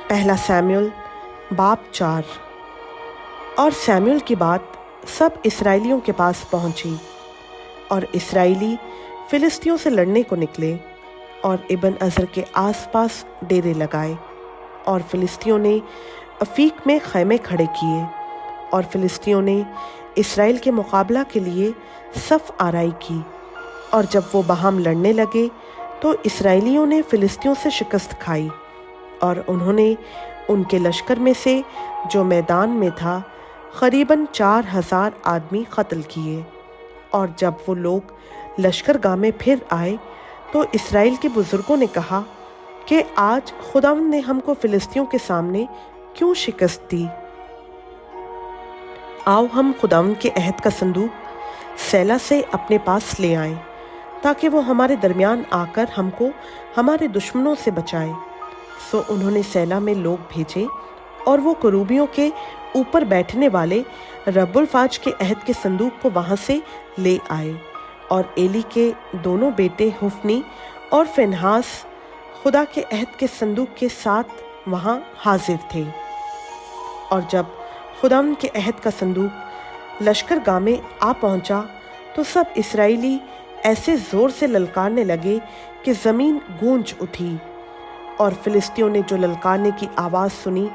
پہلا سیموئیل باب 4۔ اور سیموئیل کی بات سب اسرائیلیوں کے پاس پہنچی، اور اسرائیلی فلسطینیوں سے لڑنے کو نکلے اور ابن عزر کے آس پاس ڈیرے لگائے، اور فلسطینیوں نے افیک میں خیمے کھڑے کیے، اور فلسطینیوں نے اسرائیل کے مقابلہ کے لیے صف آرائی کی۔ اور جب وہ باہم لڑنے لگے تو اسرائیلیوں نے فلسطینیوں سے شکست کھائی، اور انہوں نے ان کے لشکر میں سے جو میدان میں تھا قریباً 4000 آدمی قتل کیے۔ اور جب وہ لوگ لشکر گاہ میں پھر آئے تو اسرائیل کے بزرگوں نے کہا کہ آج خداوند نے ہم کو فلسطینیوں کے سامنے کیوں شکست دی؟ آؤ ہم خداوند کے عہد کا صندوق سیلا سے اپنے پاس لے آئیں، تاکہ وہ ہمارے درمیان آ کر ہم کو ہمارے دشمنوں سے بچائے۔ سو انہوں نے سیلا میں لوگ بھیجے، اور وہ کروبیوں کے اوپر بیٹھنے والے رب الفاج کے عہد کے صندوق کو وہاں سے لے آئے۔ اور ایلی کے دونوں بیٹے حفنی اور فنہاس خدا کے عہد کے صندوق کے ساتھ وہاں حاضر تھے۔ اور جب خداوند کے عہد کا صندوق لشکر گاہ میں آ پہنچا تو سب اسرائیلی ایسے زور سے للکارنے لگے کہ زمین گونج اٹھی۔ اور فلسطینیوں نے جو للکارنے کی آواز سنی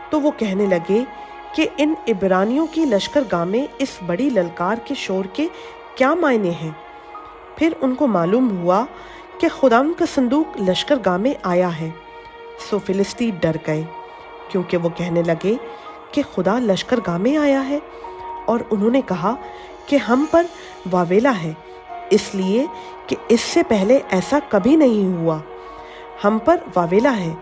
تو وہ کہنے لگے کہ ان عبرانیوں کی لشکر گاہ میں اس بڑی للکار کے شور کے کیا معنی ہیں؟ پھر ان کو معلوم ہوا کہ خداوند کا صندوق لشکر گاہ میں آیا ہے۔ سو فلسطی ڈر گئے، کیونکہ وہ کہنے لگے کہ خدا لشکر گاہ میں آیا ہے۔ اور انہوں نے کہا کہ ہم پر واویلا ہے، اس لیے کہ اس سے پہلے ایسا کبھی نہیں ہوا۔ ہم پر واویلا ہے،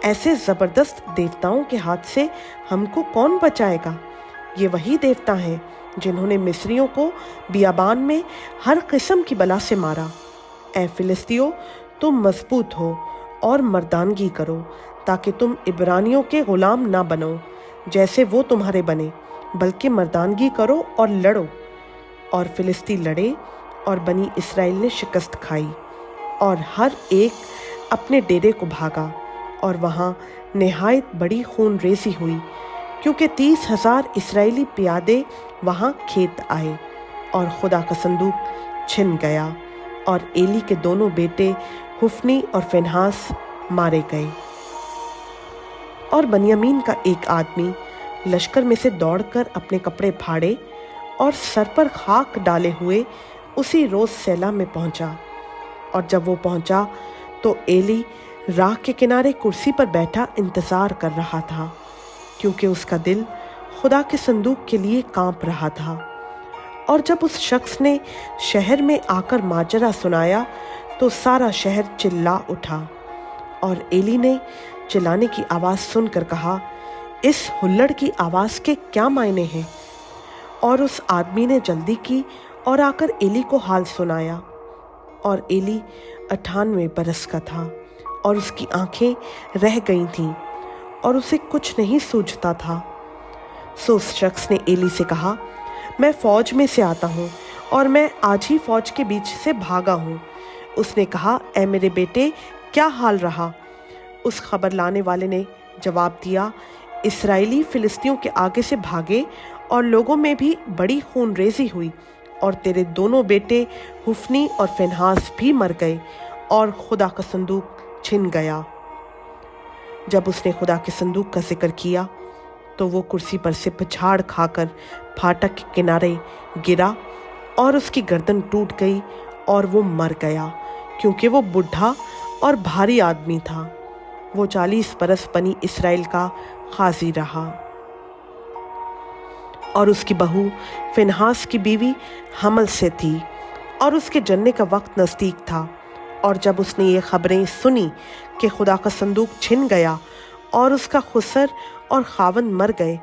ایسے زبردست دیوتاؤں کے ہاتھ سے ہم کو کون بچائے گا؟ یہ وہی دیوتا ہیں جنہوں نے مصریوں کو بیابان میں ہر قسم کی بلا سے مارا۔ اے فلسطینیو، تم مضبوط ہو اور مردانگی کرو، تاکہ تم عبرانیوں کے غلام نہ بنو جیسے وہ تمہارے بنے، بلکہ مردانگی کرو اور لڑو۔ اور فلسطی لڑے، اور بنی اسرائیل نے شکست کھائی، اور ہر ایک اپنے ڈیرے کو بھاگا۔ اور وہاں نہایت بڑی خون ریزی ہوئی، کیونکہ 30,000 اسرائیلی پیادے وہاں کھیت آئے، اور خدا کا صندوق چھن گیا، اور ایلی کے دونوں بیٹے حفنی اور فنہاس مارے گئے۔ اور بنیامین کا ایک آدمی لشکر میں سے دوڑ کر اپنے کپڑے پھاڑے اور سر پر خاک ڈالے ہوئے اسی روز سیلا میں پہنچا۔ اور جب وہ پہنچا تو ایلی راہ کے کنارے کرسی پر بیٹھا انتظار کر رہا تھا، کیونکہ اس کا دل خدا کے صندوق کے لیے کانپ رہا تھا۔ اور جب اس شخص نے شہر میں آ کر ماجرا سنایا تو سارا شہر چلا اٹھا۔ اور ایلی نے چلانے کی آواز سن کر کہا، اس ہلڑ کی آواز کے کیا معنی ہیں؟ اور اس آدمی نے جلدی کی اور آ کر ایلی کو حال سنایا۔ اور ایلی 98 برس کا تھا، اور اس کی آنکھیں رہ گئی تھیں، اور اسے کچھ نہیں سوجھتا تھا۔ سو اس شخص نے ایلی سے کہا، میں فوج میں سے آتا ہوں، اور میں آج ہی فوج کے بیچ سے بھاگا ہوں۔ اس نے کہا، اے میرے بیٹے، کیا حال رہا؟ اس خبر لانے والے نے جواب دیا، اسرائیلی فلسطینیوں کے آگے سے بھاگے، اور لوگوں میں بھی بڑی خون ریزی ہوئی، اور تیرے دونوں بیٹے حفنی اور فنہاس بھی مر گئے، اور خدا کا صندوق چھن گیا۔ جب اس نے خدا کے صندوق کا ذکر کیا تو وہ کرسی پر سے پچھاڑ کھا کر پھاٹک کے کنارے گرا، اور اس کی گردن ٹوٹ گئی، اور وہ مر گیا، کیونکہ وہ بڈھا اور بھاری آدمی تھا۔ وہ 40 برس بنی اسرائیل کا قاضی رہا۔ اور اس کی بہو فنہاس کی بیوی حمل سے تھی، اور اس کے جننے کا وقت نزدیک تھا۔ اور جب اس نے یہ خبریں سنی کہ خدا کا صندوق چھن گیا اور اس کا خسر اور خاوند مر گئے،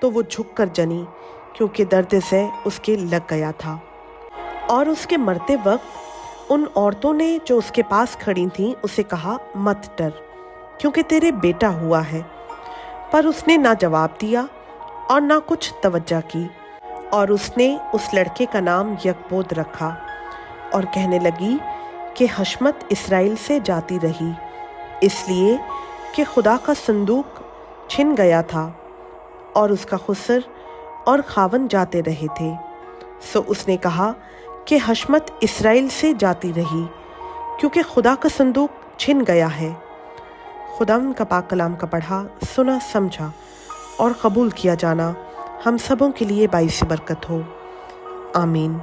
تو وہ جھک کر جنی، کیونکہ درد سے اس کے لگ گیا تھا۔ اور اس کے مرتے وقت ان عورتوں نے جو اس کے پاس کھڑی تھیں اسے کہا، مت ڈر، کیونکہ تیرے بیٹا ہوا ہے۔ پر اس نے نہ جواب دیا اور نہ کچھ توجہ کی۔ اور اس نے اس لڑکے کا نام یکبود رکھا، اور کہنے لگی کہ حشمت اسرائیل سے جاتی رہی، اس لیے کہ خدا کا صندوق چھن گیا تھا اور اس کا خسر اور خاون جاتے رہے تھے۔ سو اس نے کہا کہ حشمت اسرائیل سے جاتی رہی کیونکہ خدا کا صندوق چھن گیا ہے۔ خداوند کا پاک کلام کا پڑھا، سنا، سمجھا اور قبول کیا جانا ہم سبوں کے لیے باعث برکت ہو۔ آمین۔